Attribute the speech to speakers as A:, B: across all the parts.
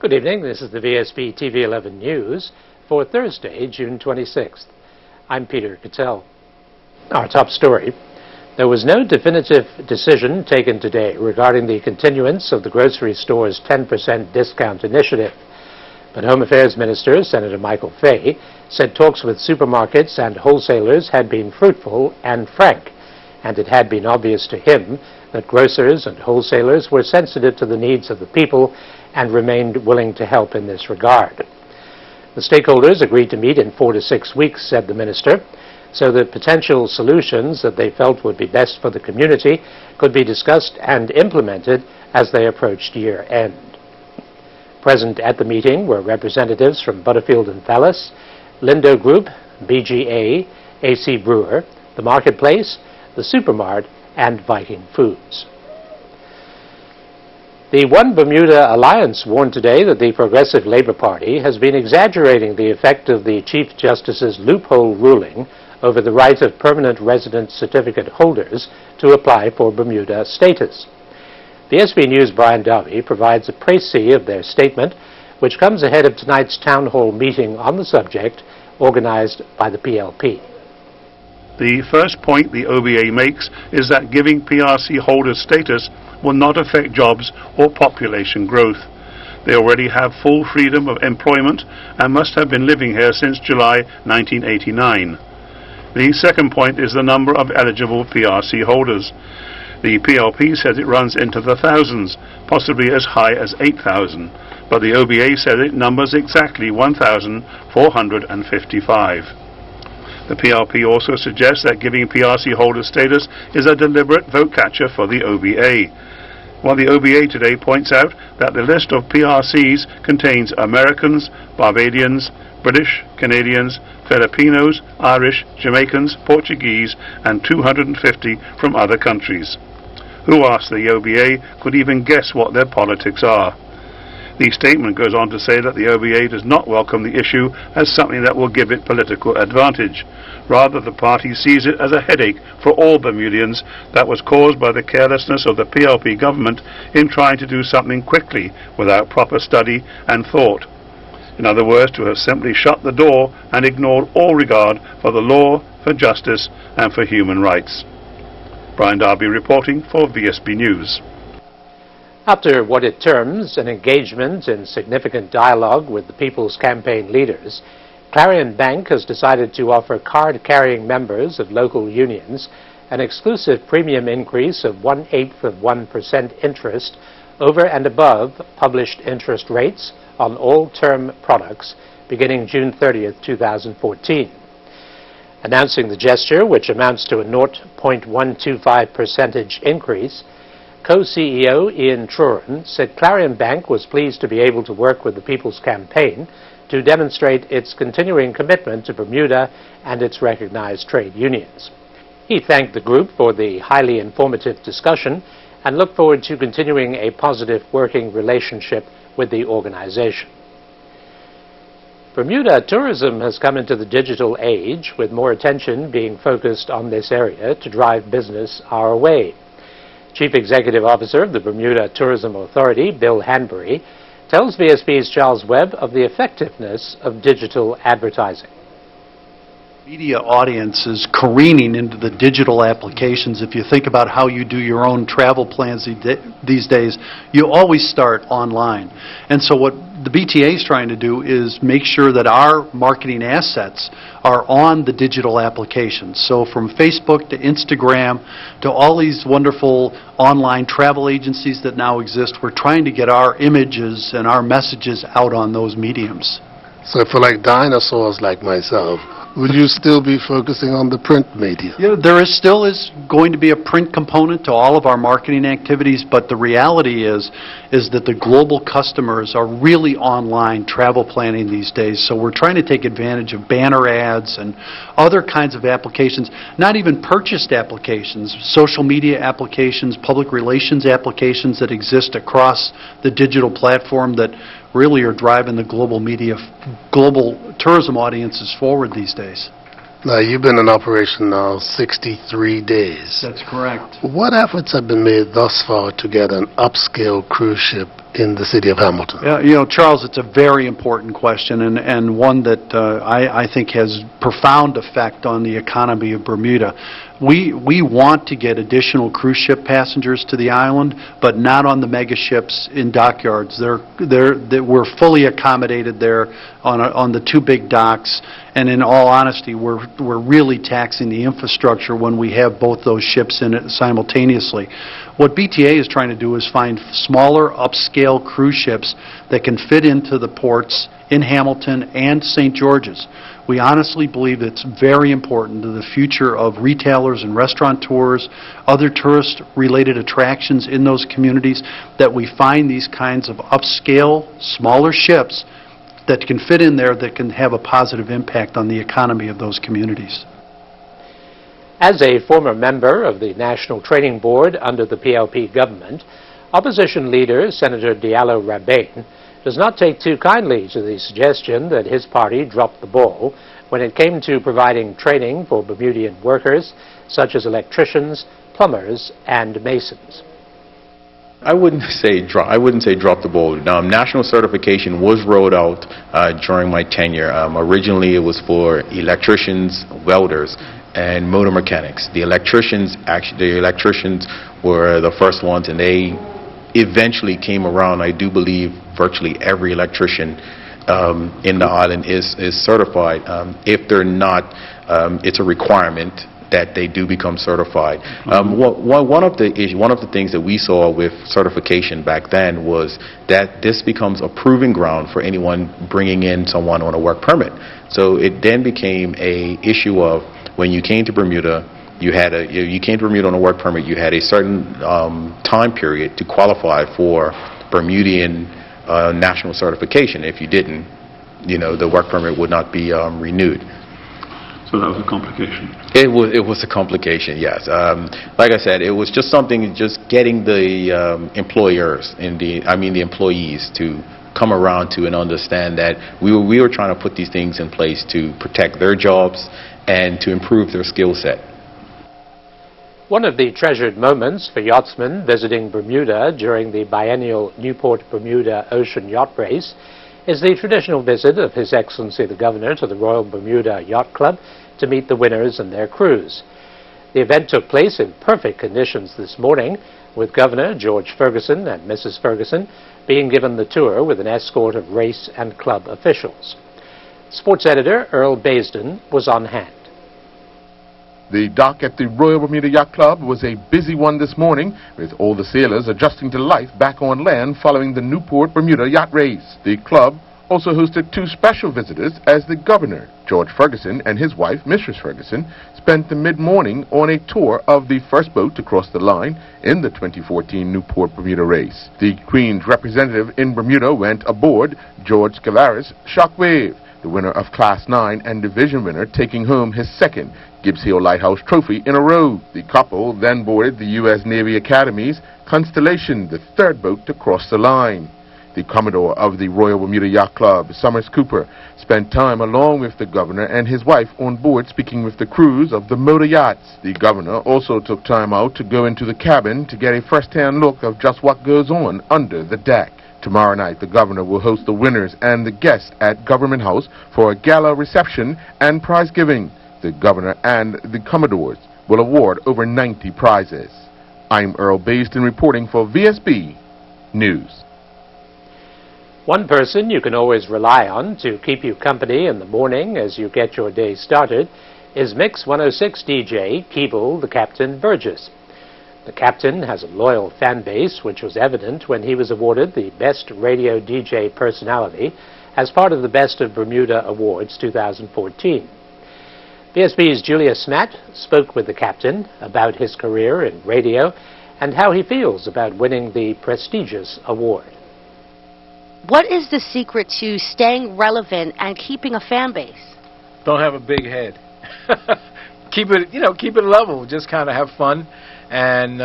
A: Good evening. This is the Vsb Tv 11 News for Thursday, June 26th. I'm Peter Cattell. Our top story. There was no definitive decision taken today regarding the continuance of the grocery store's 10% discount initiative. But Home Affairs Minister Senator Michael Fay said talks with supermarkets and wholesalers had been fruitful and frank, and it had been obvious to him that grocers and wholesalers were sensitive to the needs of the people and remained willing to help in this regard. The stakeholders agreed to meet in 4 to 6 weeks, said the minister, so that potential solutions that they felt would be best for the community could be discussed and implemented as they approached year end. Present at the meeting were representatives from Butterfield and Fallis, Lindo Group, BGA, AC Brewer, the Marketplace, the Supermart, and Viking Foods. The One Bermuda Alliance warned today that the Progressive Labour Party has been exaggerating the effect of the Chief Justice's loophole ruling over the right of permanent resident certificate holders to apply for Bermuda status. The Vsb News' Brian Darby provides a précis of their statement, which comes ahead of tonight's town hall meeting on the subject organized by the PLP.
B: The first point the OBA makes is that giving PRC holders status will not affect jobs or population growth. They already have full freedom of employment and must have been living here since July 1989. The second point is the number of eligible PRC holders. The PLP says it runs into the thousands, possibly as high as 8,000, but the OBA says it numbers exactly 1,455. The PLP also suggests that giving PRC holders status is a deliberate vote catcher for the OBA. While the OBA today points out that the list of PRCs contains Americans, Barbadians, British, Canadians, Filipinos, Irish, Jamaicans, Portuguese, and 250 from other countries. Who, asked the OBA, could even guess what their politics are? The statement goes on to say that the OBA does not welcome the issue as something that will give it political advantage. Rather, the party sees it as a headache for all Bermudians that was caused by the carelessness of the PLP government in trying to do something quickly without proper study and thought. In other words, to have simply shut the door and ignored all regard for the law, for justice, and for human rights. Brian Darby reporting for Vsb News.
A: After what it terms an engagement in significant dialogue with the People's Campaign leaders, Clarion Bank has decided to offer card-carrying members of local unions an exclusive premium increase of 0.125% interest over and above published interest rates on all term products beginning June 30th, 2014. Announcing the gesture, which amounts to a 0.125% increase, Co-CEO Ian Truran said Clarion Bank was pleased to be able to work with the People's Campaign to demonstrate its continuing commitment to Bermuda and its recognized trade unions. He thanked the group for the highly informative discussion and looked forward to continuing a positive working relationship with the organization. Bermuda tourism has come into the digital age, with more attention being focused on this area to drive business our way. Chief Executive Officer of the Bermuda Tourism Authority, Bill Hanbury, tells VSB's Charles Webb of the effectiveness of digital advertising.
C: Media audience is careening into the digital applications. If you think about how you do your own travel plans these days, you always start online. And so what the BTA is trying to do is make sure that our marketing assets are on the digital applications. So from Facebook to Instagram to all these wonderful online travel agencies that now exist, we're trying to get our images and our messages out on those mediums.
D: So for like dinosaurs like myself, will you still be focusing on the print media?
C: Yeah, there still is going to be a print component to all of our marketing activities, but the reality is that the global customers are really online travel planning these days. So we're trying to take advantage of banner ads and other kinds of applications, not even purchased applications, social media applications, public relations applications that exist across the digital platform that really are driving the global tourism audiences forward these days.
D: Now, you've been in operation now 63 days.
C: That's correct.
D: What efforts have been made thus far to get an upscale cruise ship in the city of Hamilton?
C: Charles, it's a very important question and one that I think has profound effect on the economy of Bermuda. We want to get additional cruise ship passengers to the island, but not on the mega ships in dockyards. We're fully accommodated there on the two big docks, and in all honesty, we're really taxing the infrastructure when we have both those ships in it simultaneously. What BTA is trying to do is find smaller, upscale cruise ships that can fit into the ports in Hamilton and St. George's. We honestly believe it's very important to the future of retailers and restaurateurs, other tourist-related attractions in those communities, that we find these kinds of upscale, smaller ships that can fit in there that can have a positive impact on the economy of those communities.
A: As a former member of the National Training Board under the PLP government, opposition leader Senator Diallo-Rabane does not take too kindly to the suggestion that his party dropped the ball when it came to providing training for Bermudian workers such as electricians, plumbers, and masons.
E: I wouldn't say drop the ball. National certification was rolled out during my tenure. Originally, it was for electricians, welders, and motor mechanics. The electricians were the first ones, and they eventually came around. I do believe virtually every electrician in the island is certified. If they're not, it's a requirement that they do become certified. One of the things that we saw with certification back then was that this becomes a proving ground for anyone bringing in someone on a work permit. So it then became a issue of when you came to Bermuda, you came to Bermuda on a work permit. You had a certain time period to qualify for Bermudian national certification. If you didn't, the work permit would not be renewed.
B: So that was a complication.
E: It was a complication, yes. Like I said, it was just something, just getting the employers and the employees to come around to and understand that we were trying to put these things in place to protect their jobs and to improve their skill set.
A: One of the treasured moments for yachtsmen visiting Bermuda during the biennial Newport Bermuda Ocean Yacht Race is the traditional visit of His Excellency the Governor to the Royal Bermuda Yacht Club to meet the winners and their crews. The event took place in perfect conditions this morning, with Governor George Ferguson and Mrs. Ferguson being given the tour with an escort of race and club officials. Sports editor Earl Baisden was on hand.
F: The dock at the Royal Bermuda Yacht Club was a busy one this morning, with all the sailors adjusting to life back on land following the Newport Bermuda Yacht Race. The club also hosted two special visitors as the Governor, George Ferguson, and his wife, Mrs. Ferguson, spent the mid-morning on a tour of the first boat to cross the line in the 2014 Newport Bermuda Race. The Queen's representative in Bermuda went aboard George Galaris Shockwave, the winner of Class 9 and division winner, taking home his second Gibbs Hill Lighthouse Trophy in a row. The couple then boarded the U.S. Navy Academy's Constellation, the third boat to cross the line. The Commodore of the Royal Bermuda Yacht Club, Summers Cooper, spent time along with the Governor and his wife on board speaking with the crews of the motor yachts. The Governor also took time out to go into the cabin to get a first-hand look of just what goes on under the deck. Tomorrow night, the Governor will host the winners and the guests at Government House for a gala reception and prize giving. The Governor and the Commodores will award over 90 prizes. I'm Earl Baisden reporting for VSB News.
A: One person you can always rely on to keep you company in the morning as you get your day started is Mix 106 DJ Keeble the Captain Burgess. The Captain has a loyal fan base, which was evident when he was awarded the Best Radio DJ Personality as part of the Best of Bermuda Awards 2014. VSB's Julia Smatt spoke with the Captain about his career in radio and how he feels about winning the prestigious award.
G: What is the secret to staying relevant and keeping a fan base?
H: Don't have a big head. keep it level. Just kind of have fun. And,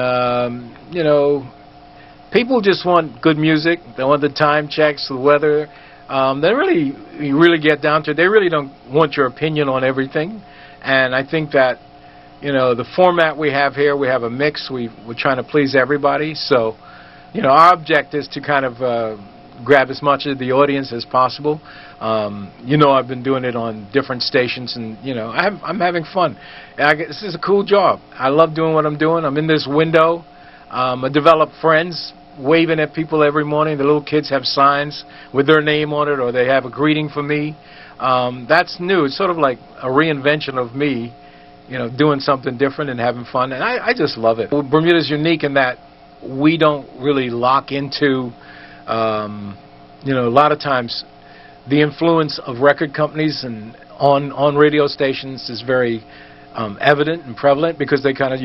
H: people just want good music. They want the time checks, the weather. You really get down to it. They really don't want your opinion on everything. And I think that, the format we have here, we have a mix. We're trying to please everybody. So you know, our object is to kind of grab as much of the audience as possible. You know, I've been doing it on different stations, and you know, I'm having fun. This is a cool job. I love doing what I'm doing. I'm in this window. I develop friends waving at people every morning. The little kids have signs with their name on it, or they have a greeting for me. That's new. It's sort of like a reinvention of me, you know, doing something different and having fun, and I just love it. Well, Bermuda's unique in that we don't really lock into, you know, a lot of times the influence of record companies and on radio stations is very evident and prevalent, because they kind of,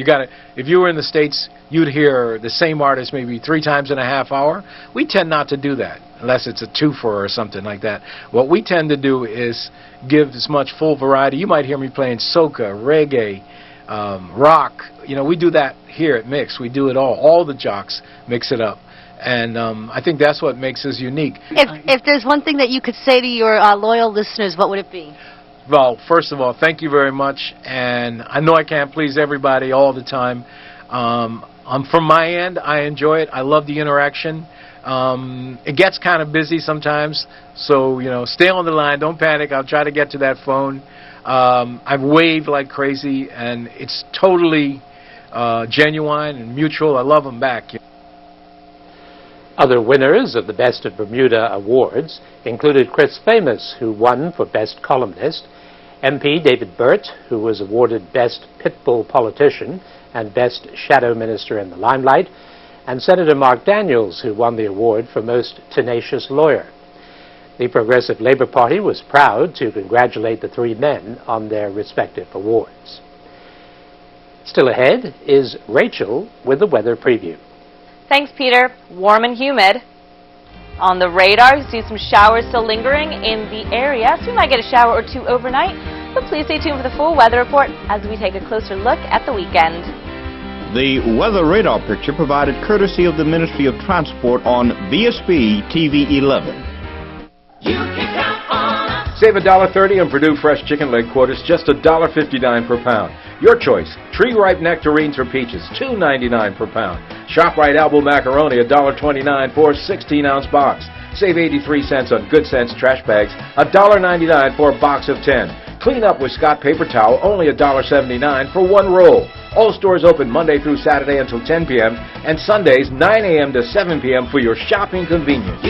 H: if you were in the States, you'd hear the same artist maybe 3 times in a half hour. We tend not to do that unless it's a twofer or something like that. What we tend to do is give as much full variety. You might hear me playing soca, reggae, rock. You know, we do that here at Mix. We do it all the jocks mix it up. And I think that's what makes us unique.
G: If there's one thing that you could say to your loyal listeners, what would it be?
H: Well, first of all, thank you very much. And I know I can't please everybody all the time. From my end, I enjoy it. I love the interaction. It gets kind of busy sometimes, so, you know, stay on the line. Don't panic. I'll try to get to that phone. I've waved like crazy, and it's totally genuine and mutual. I love them back.
A: Other winners of the Best of Bermuda Awards included Chris Famous, who won for Best Columnist, MP David Burt, who was awarded Best Pitbull Politician and Best Shadow Minister in the Limelight, and Senator Mark Daniels, who won the award for Most Tenacious Lawyer. The Progressive Labour Party was proud to congratulate the 3 men on their respective awards. Still ahead is Rachel with the weather preview.
I: Thanks, Peter. Warm and humid. On the radar, you see some showers still lingering in the area, so we might get a shower or 2 overnight. But please stay tuned for the full weather report as we take a closer look at the weekend.
J: The weather radar picture provided courtesy of the Ministry of Transport on Vsb Tv 11.
K: Save $1.30 on Purdue fresh chicken leg quarters, just $1.59 per pound. Your choice: tree-ripe nectarines or peaches, $2.99 per pound. ShopRite Albo macaroni, $1.29 for a 16-ounce box. Save 83 cents on Good Sense trash bags, $1.99 for a box of 10. Clean up with Scott paper towel, only $1.79 for 1 roll. All stores open Monday through Saturday until 10 p.m. and Sundays 9 a.m. to 7 p.m. for your shopping convenience.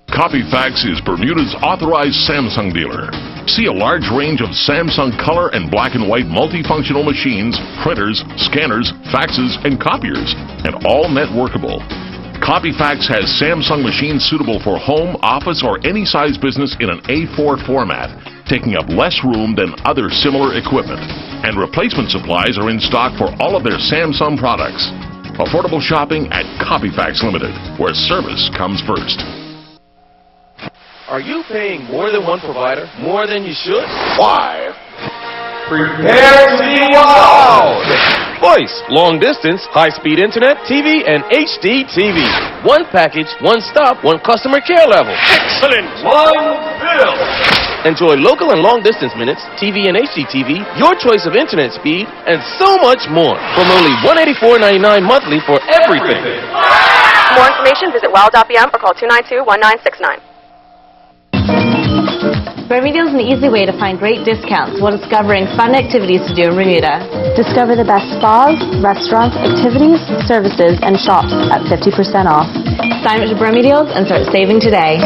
L: Copyfax is Bermuda's authorized Samsung dealer. See a large range of Samsung color and black and white multifunctional machines, printers, scanners, faxes, and copiers, and all net workable. Copyfax has Samsung machines suitable for home, office, or any size business in an A4 format, taking up less room than other similar equipment. And replacement supplies are in stock for all of their Samsung products. Affordable shopping at Copyfax Limited, where service comes first.
M: Are you paying more than one provider? More than you should?
L: Why?
M: Prepare to be wowed! Voice, long distance, high-speed internet, TV, and HD TV. One package, one stop, one customer care level.
L: Excellent!
M: One bill! Enjoy local and long-distance minutes, TV and HD TV, your choice of internet speed, and so much more. From only $184.99 monthly for everything.
N: For more information, visit wow.bm or call 292-1969.
O: Bermuda is an easy way to find great discounts while discovering fun activities to do in Bermuda. Discover the best spas, restaurants, activities, services, and shops at 50% off. Sign up to Bermuda and start saving today.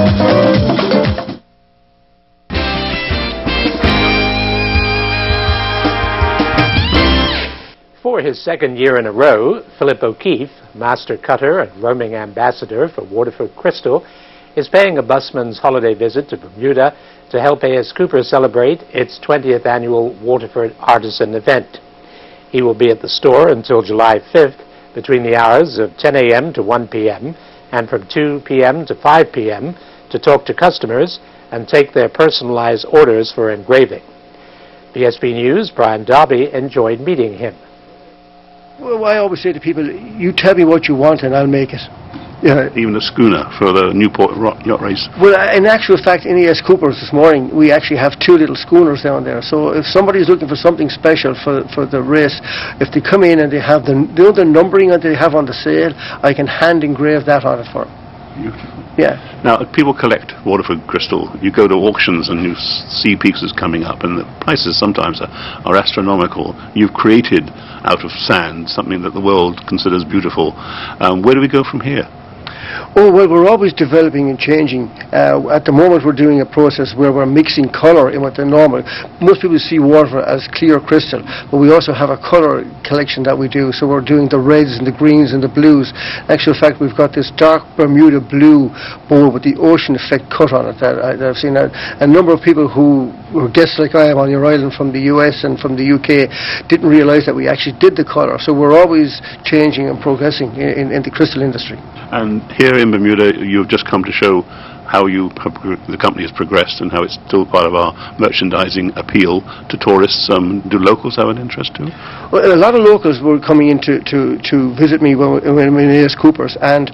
A: For his 2nd year in a row, Philip O'Keefe, master cutter and roaming ambassador for Waterford Crystal, is paying a busman's holiday visit to Bermuda to help A.S. Cooper celebrate its 20th annual Waterford Artisan event. He will be at the store until July 5th between the hours of 10 a.m. to 1 p.m. and from 2 p.m. to 5 p.m. to talk to customers and take their personalized orders for engraving. Vsb News' Brian Darby enjoyed meeting him.
P: Well, I always say to people, you tell me what you want and I'll make it.
B: even a schooner for the Newport yacht race.
P: Well, in actual fact, in E.S. Cooper's this morning, we actually have 2 little schooners down there. So if somebody's looking for something special for the race, if they come in and they have the numbering that they have on the sale, I can hand engrave that on it for them.
B: Beautiful.
P: Yeah.
B: Now, people collect Waterford crystal. You go to auctions and you see pieces coming up, and the prices sometimes are astronomical. You've created out of sand something that the world considers beautiful. Where do we go from here?
P: Oh, well, we're always developing and changing. At the moment, we're doing a process where we're mixing colour in with the normal. Most people see water as clear crystal, but we also have a colour collection that we do. So we're doing the reds and the greens and the blues. In actual fact, we've got this dark Bermuda blue bowl with the ocean effect cut on it that I've seen. A number of people who were guests like I am on your island from the US and from the UK didn't realise that we actually did the colour. So we're always changing and progressing in the crystal industry.
B: And here in Bermuda, you've just come to show how the company has progressed and how it's still part of our merchandising appeal to tourists. Do locals have an interest too?
P: Well, a lot of locals were coming in to visit me when in A.S. Cooper's, and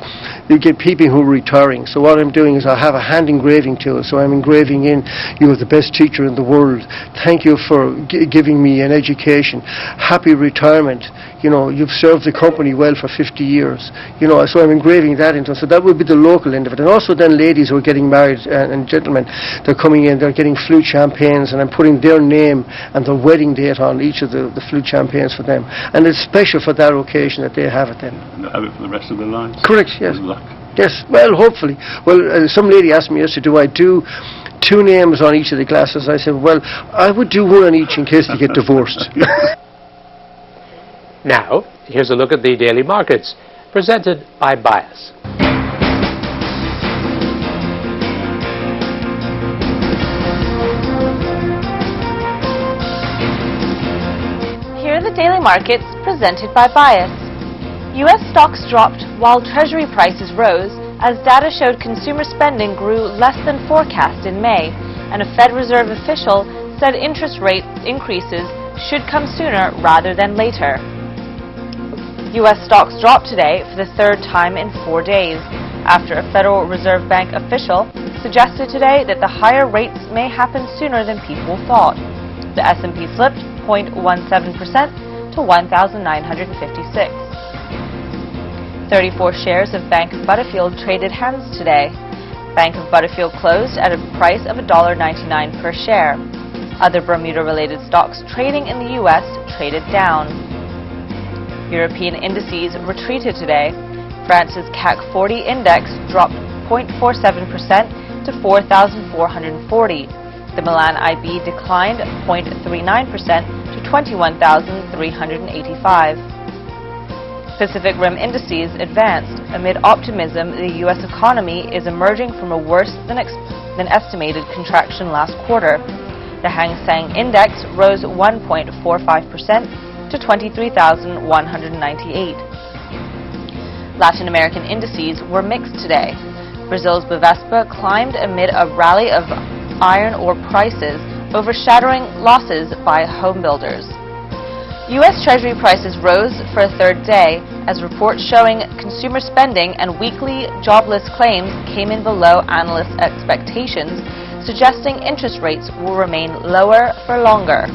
P: you get people who are retiring. So what I'm doing is I have a hand engraving tool. So I'm engraving in, you are the best teacher in the world. Thank you for giving me an education. Happy retirement. You know, you've served the company well for 50 years. You know, so I'm engraving that into it. So that would be the local end of it. And also then ladies who are getting married and gentlemen, they're coming in, they're getting flute champagnes, and I'm putting their name and their wedding date on each of the flute champagnes for them. And it's special for that occasion that they have it then.
B: And have it for the rest of their lives?
P: Correct, yes.
B: Good luck.
P: Yes, well, hopefully. Well, some lady asked me yesterday, do I do 2 names on each of the glasses? I said, well, I would do 1 on each in case they get divorced.
A: Now, here's a look at the daily markets, presented by Bias.
I: Here are the daily markets, presented by Bias. U.S. stocks dropped while Treasury prices rose as data showed consumer spending grew less than forecast in May, and a Fed Reserve official said interest rate increases should come sooner rather than later. U.S. stocks dropped today for the 3rd time in 4 days, after a Federal Reserve Bank official suggested today that the higher rates may happen sooner than people thought. The S&P slipped 0.17% to 1,956. 34 shares of Bank of Butterfield traded hands today. Bank of Butterfield closed at a price of $1.99 per share. Other Bermuda-related stocks trading in the U.S. traded down. European indices retreated today. France's CAC 40 index dropped 0.47% to 4,440. The Milan IB declined 0.39% to 21,385. Pacific Rim indices advanced amid optimism the U.S. economy is emerging from a worse than estimated contraction last quarter. The Hang Seng Index rose 1.45% to 23,198. Latin American indices were mixed today. Brazil's Vsb climbed amid a rally of iron ore prices, overshadowing losses by home builders. U.S. Treasury prices rose for a 3rd day as reports showing consumer spending and weekly jobless claims came in below analysts' expectations, suggesting interest rates will remain lower for longer.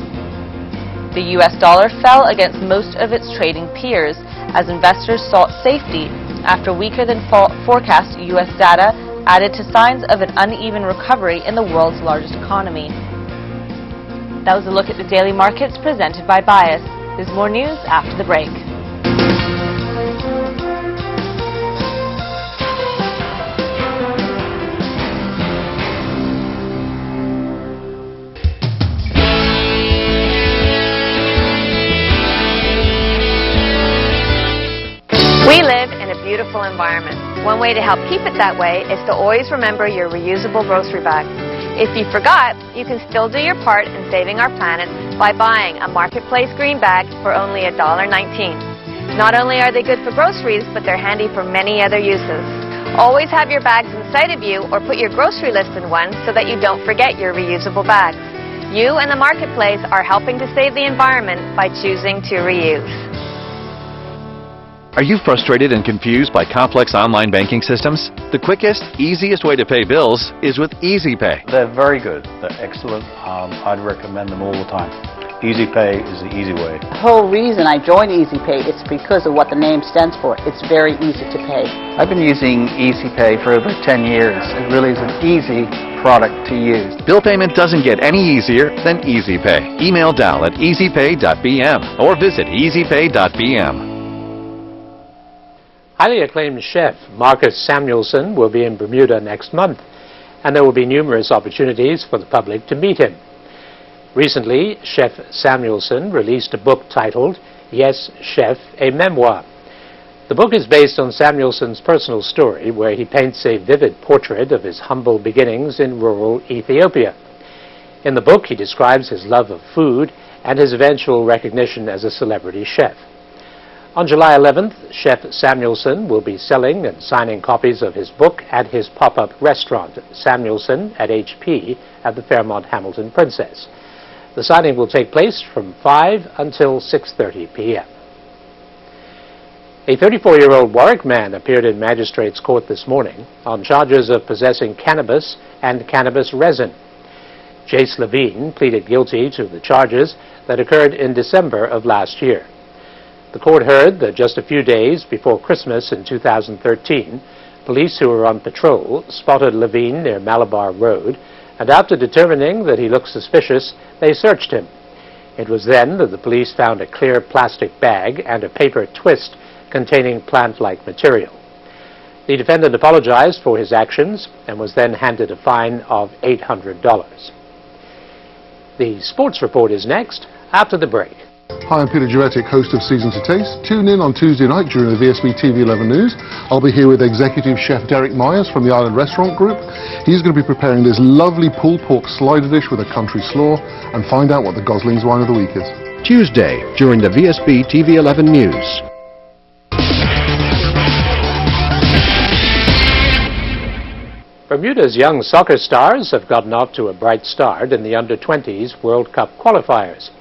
I: The U.S. dollar fell against most of its trading peers as investors sought safety after weaker than forecast U.S. data added to signs of an uneven recovery in the world's largest economy. That was a look at the daily markets presented by Bias. There's more news after the break.
N: We live in a beautiful environment. One way to help keep it that way is to always remember your reusable grocery bag. If you forgot, you can still do your part in saving our planet by buying a Marketplace green bag for only $1.19. Not only are they good for groceries, but they're handy for many other uses. Always have your bags in sight of you or put your grocery list in one so that you don't forget your reusable bags. You and the Marketplace are helping to save the environment by choosing to reuse.
Q: Are you frustrated and confused by complex online banking systems? The quickest, easiest way to pay bills is with EasyPay.
R: They're very good. They're excellent. I'd recommend them all the time. EasyPay is the easy way.
S: The whole reason I joined EasyPay is because of what the name stands for. It's very easy to pay.
R: I've been using EasyPay for over 10 years. It really is an easy product to use.
Q: Bill payment doesn't get any easier than EasyPay. Email Dal at easypay.bm or visit easypay.bm.
A: Highly acclaimed chef Marcus Samuelsson will be in Bermuda next month, and there will be numerous opportunities for the public to meet him. Recently, Chef Samuelsson released a book titled Yes, Chef, a Memoir. The book is based on Samuelsson's personal story, where he paints a vivid portrait of his humble beginnings in rural Ethiopia. In the book, he describes his love of food and his eventual recognition as a celebrity chef. On July 11th, Chef Samuelsson will be selling and signing copies of his book at his pop-up restaurant, Samuelsson at HP, at the Fairmont Hamilton Princess. The signing will take place from 5 until 6:30 p.m. A 34-year-old Warwick man appeared in magistrate's court this morning on charges of possessing cannabis and cannabis resin. Jace Levine pleaded guilty to the charges that occurred in December of last year. The court heard that just a few days before Christmas in 2013, police who were on patrol spotted Levine near Malabar Road, and after determining that he looked suspicious, they searched him. It was then that the police found a clear plastic bag and a paper twist containing plant-like material. The defendant apologized for his actions and was then handed a fine of $800. The sports report is next, after the break.
D: Hi, I'm Peter Juretic, host of Season to Taste. Tune in on Tuesday night during the Vsb Tv 11 News. I'll be here with Executive Chef Derek Myers from the Island Restaurant Group. He's going to be preparing this lovely pulled pork slider dish with a country slaw, and find out what the Gosling's wine of the week is.
T: Tuesday during the Vsb Tv 11 News.
A: Bermuda's young soccer stars have gotten off to a bright start in the Under-20s World Cup qualifiers.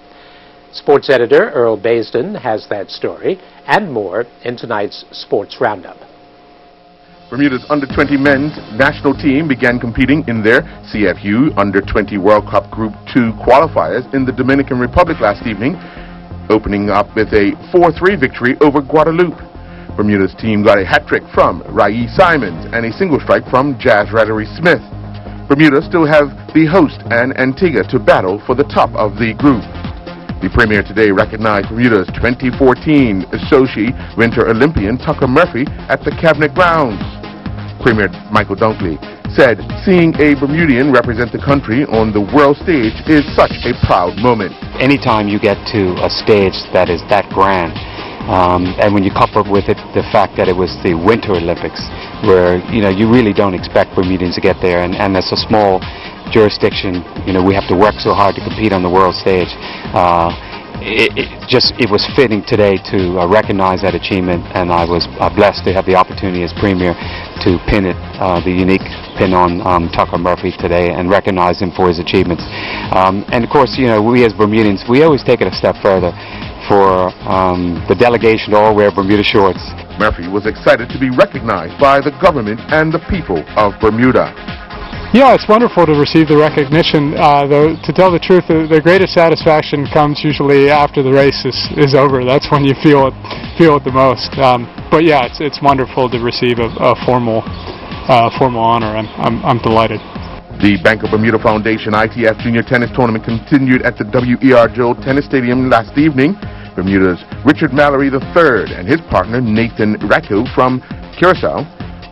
A: Sports editor Earl Baisden has that story and more in tonight's Sports Roundup.
F: Bermuda's Under-20 men's national team began competing in their CFU Under-20 World Cup Group 2 qualifiers in the Dominican Republic last evening, opening up with a 4-3 victory over Guadeloupe. Bermuda's team got a hat-trick from Rai Simons and a single strike from Jazz Rattery Smith. Bermuda still have the host and Antigua to battle for the top of the group. The Premier today recognized Bermuda's 2014 Sochi Winter Olympian Tucker Murphy at the Cabinet Grounds. Premier Michael Dunkley said, "Seeing a Bermudian represent the country on the world stage is such a proud moment."
U: Anytime you get to a stage that is that grand, and when you couple with it the fact that it was the Winter Olympics, where you really don't expect Bermudians to get there, and it's a small jurisdiction, we have to work so hard to compete on the world stage. It was fitting today to recognize that achievement, and I was blessed to have the opportunity as Premier to pin it, the unique pin on Tucker Murphy today, and recognize him for his achievements. And of course, we as Bermudians, we always take it a step further for the delegation to all wear Bermuda shorts.
F: Murphy was excited to be recognized by the government and the people of Bermuda.
V: Yeah, it's wonderful to receive the recognition, though to tell the truth, the greatest satisfaction comes usually after the race is over. That's when you feel it the most. But yeah, it's wonderful to receive a formal honor. I'm delighted.
F: The Bank of Bermuda Foundation ITF Junior Tennis Tournament continued at the W.E.R. Joe Tennis Stadium last evening. Bermuda's Richard Mallory III and his partner Nathan Racco from Curacao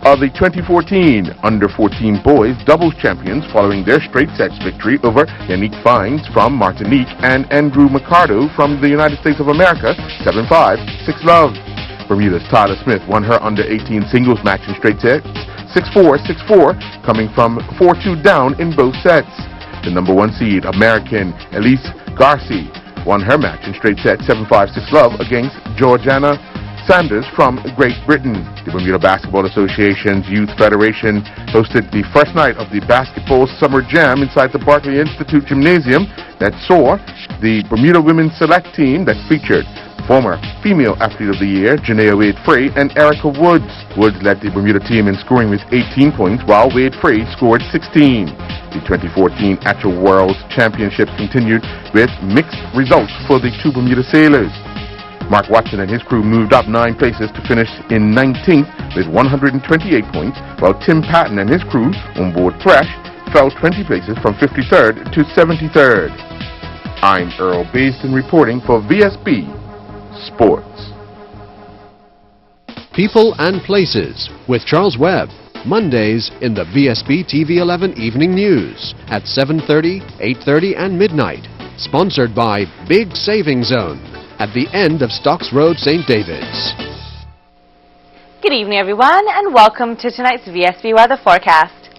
F: are the 2014 Under-14 boys doubles champions following their straight sets victory over Yannick Fines from Martinique and Andrew Mercado from the United States of America 7-5, 6-love. Bermuda's Tyler Smith won her Under-18 singles match in straight sets 6-4, 6-4, coming from 4-2 down in both sets. The number 1 seed, American Elise Garcia, won her match in straight sets 7-5, 6-love against Georgiana Sanders from Great Britain. The Bermuda Basketball Association's Youth Federation hosted the first night of the Basketball Summer Jam inside the Barclay Institute Gymnasium that saw the Bermuda Women's Select Team that featured former Female Athlete of the Year, Janaea Wade-Frey, and Erica Woods. Woods led the Bermuda team in scoring with 18 points, while Wade-Frey scored 16. The 2014 Actual World Championship continued with mixed results for the two Bermuda sailors. Mark Watson and his crew moved up 9 places to finish in 19th with 128 points, while Tim Patton and his crew on board Thresh fell 20 places from 53rd to 73rd. I'm Earl Baston reporting for VSB Sports.
T: People and Places with Charles Webb. Mondays in the VSB TV 11 Evening News at 7:30, 8:30 and midnight. Sponsored by Big Saving Zone at the end of Stocks Road, St. David's.
I: Good evening, everyone, and welcome to tonight's VSB weather forecast.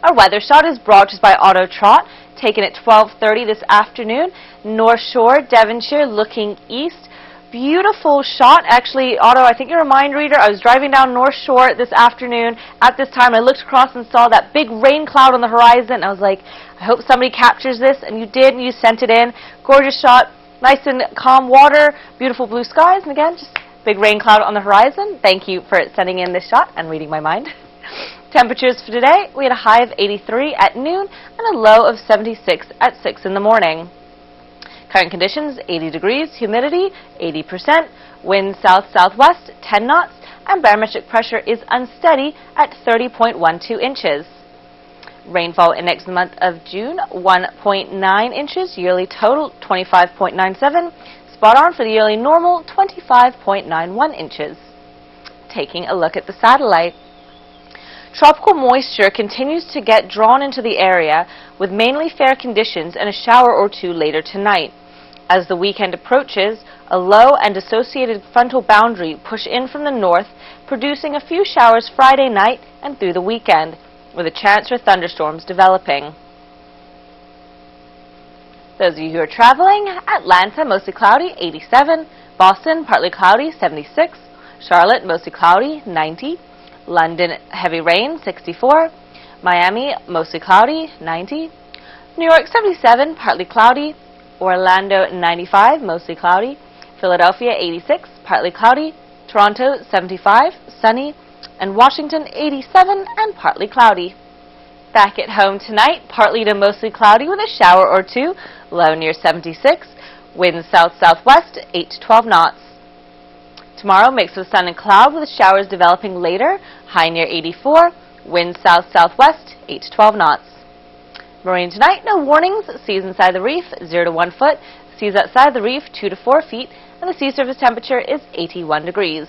I: Our weather shot is brought to us by Auto Trot, taken at 12:30 this afternoon. North Shore, Devonshire, looking east. Beautiful shot. Actually, Otto, I think you're a mind reader. I was driving down North Shore this afternoon. At this time, I looked across and saw that big rain cloud on the horizon. I was like, I hope somebody captures this. And you did, and you sent it in. Gorgeous shot. Nice and calm water. Beautiful blue skies. And again, just big rain cloud on the horizon. Thank you for sending in this shot and reading my mind. Temperatures for today, we had a high of 83 at noon and a low of 76 at 6 in the morning. Current conditions, 80 degrees, humidity, 80%, wind south-southwest, 10 knots, and barometric pressure is unsteady at 30.12 inches. Rainfall index the month of June, 1.9 inches, yearly total, 25.97, spot on for the yearly normal, 25.91 inches. Taking a look at the satellite. Tropical moisture continues to get drawn into the area with mainly fair conditions and a shower or two later tonight. As the weekend approaches, a low and associated frontal boundary push in from the north, producing a few showers Friday night and through the weekend, with a chance for thunderstorms developing. Those of you who are traveling, Atlanta, mostly cloudy, 87. Boston, partly cloudy, 76. Charlotte, mostly cloudy, 90. London, heavy rain, 64. Miami, mostly cloudy, 90. New York, 77, partly cloudy. Orlando, 95, mostly cloudy. Philadelphia, 86, partly cloudy. Toronto, 75, sunny. And Washington, 87 and partly cloudy. Back at home tonight, partly to mostly cloudy with a shower or two, low near 76. Winds south-southwest, 8 to 12 knots. Tomorrow, mix of sun and cloud with showers developing later, high near 84, wind south-southwest, 8 to 12 knots. Marine tonight, no warnings, seas inside the reef, 0 to 1 foot, seas outside the reef, 2 to 4 feet, and the sea surface temperature is 81 degrees.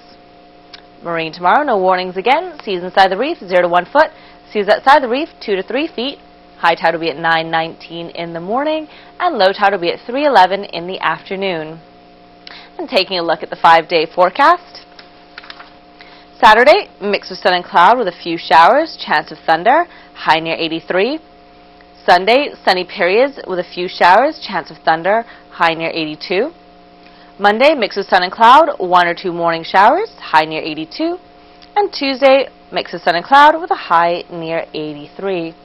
I: Marine tomorrow, no warnings again, seas inside the reef, 0 to 1 foot, seas outside the reef, 2 to 3 feet, high tide will be at 9:19 in the morning, and low tide will be at 3:11 in the afternoon. And taking a look at the 5-day forecast. Saturday, mix of sun and cloud with a few showers, chance of thunder, high near 83. Sunday, sunny periods with a few showers, chance of thunder, high near 82. Monday, mix of sun and cloud, 1 or 2 morning showers, high near 82. And Tuesday, mix of sun and cloud with a high near 83.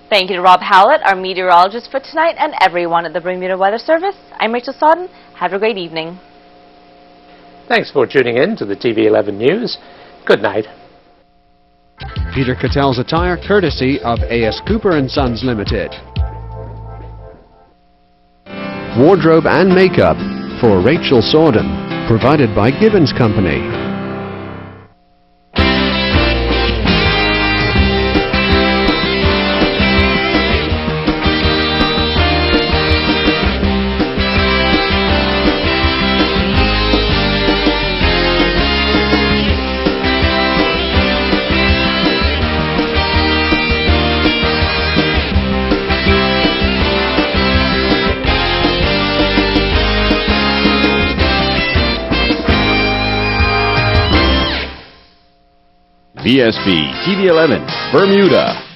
I: Thank you to Rob Howlett, our meteorologist for tonight, and everyone at the Bermuda Weather Service. I'm Rachel Sodden. Have a great evening.
A: Thanks for tuning in to the TV 11 News. Good night.
T: Peter Cattell's attire courtesy of A.S. Cooper & Sons Limited. Wardrobe and makeup for Rachel Sodden, provided by Gibbons Company.
J: VSB TV 11, Bermuda.